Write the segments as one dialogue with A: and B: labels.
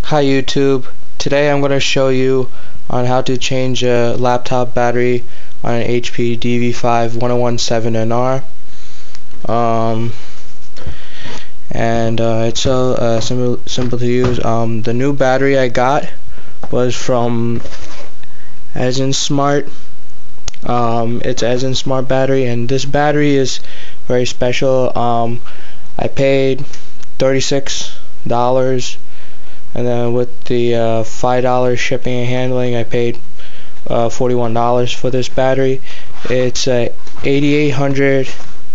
A: Hi YouTube. Today I'm going to show you on how to change a laptop battery on an HP dv5-1017nr. It's so simple to use. The new battery I got was from eznsmart. It's eznsmart battery, and this battery is very special. I paid $36. And then with the $5 shipping and handling, I paid $41 for this battery. It's a 8800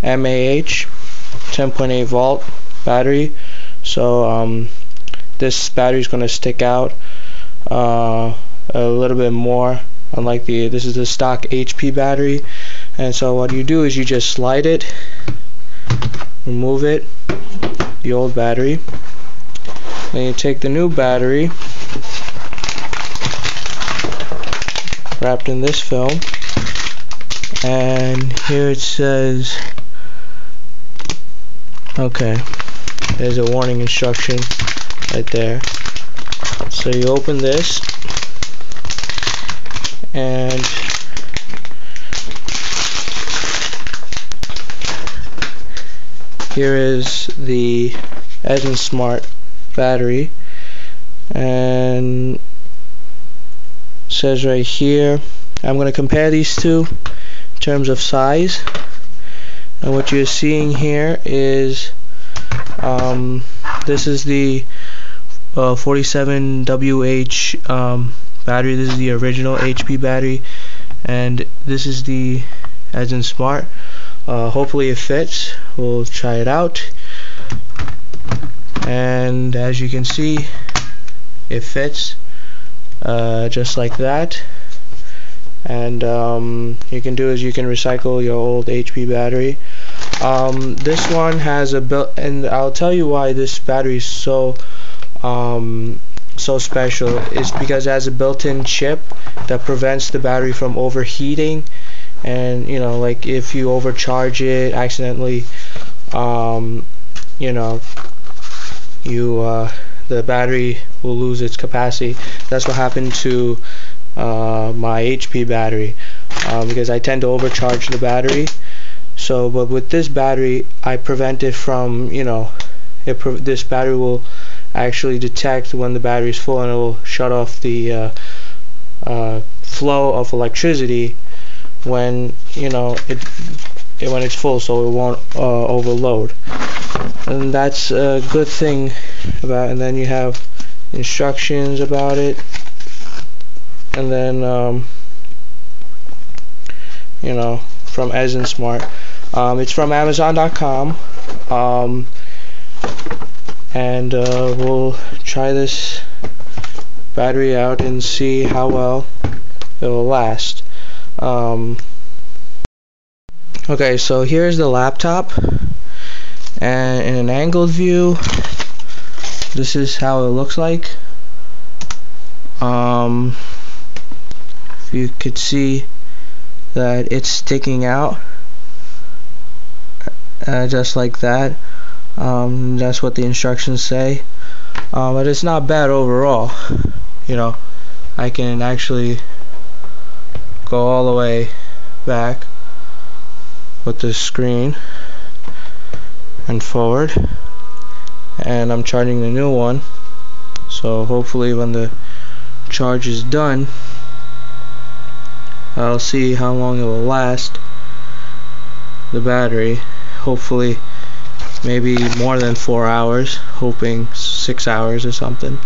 A: mAh 10.8 volt battery. So this battery is going to stick out a little bit more, unlike this is the stock HP battery. And so what you do is you just slide it, remove it, the old battery. Then you take the new battery, wrapped in this film, and here it says, okay, there's a warning instruction right there. So you open this, and here is the eznsmart battery, and it says right here, I'm going to compare these two in terms of size, and what you're seeing here is this is the 47WH battery. This is the original HP battery, and this is the eznsmart. Hopefully it fits. We'll try it out. And as you can see, it fits just like that. And you can do is you can recycle your old HP battery. This one has a built, and I'll tell you why this battery is so special. Is because it has a built-in chip that prevents the battery from overheating. And you know, like if you overcharge it accidentally, the battery will lose its capacity. That's what happened to my HP battery, because I tend to overcharge the battery. So, but with this battery, I prevent it from, this battery will actually detect when the battery is full, and it will shut off the flow of electricity when when it's full, so it won't overload. And that's a good thing about it. And then you have instructions about it, and then from eznsmart. It's from Amazon.com, and we'll try this battery out and see how well it will last. Okay, so here's the laptop, and in an angled view, this is how it looks like. If you could see that it's sticking out just like that. That's what the instructions say, but it's not bad overall. I can actually go all the way back with the screen and forward, and I'm charging the new one, so hopefully when the charge is done, I'll see how long it will last, the battery. Hopefully maybe more than 4 hours, hoping 6 hours or something.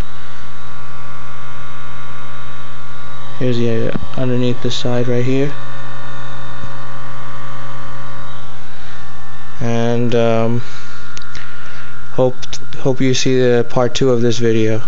A: Here's the underneath the side right here. And hope you see the part 2 of this video.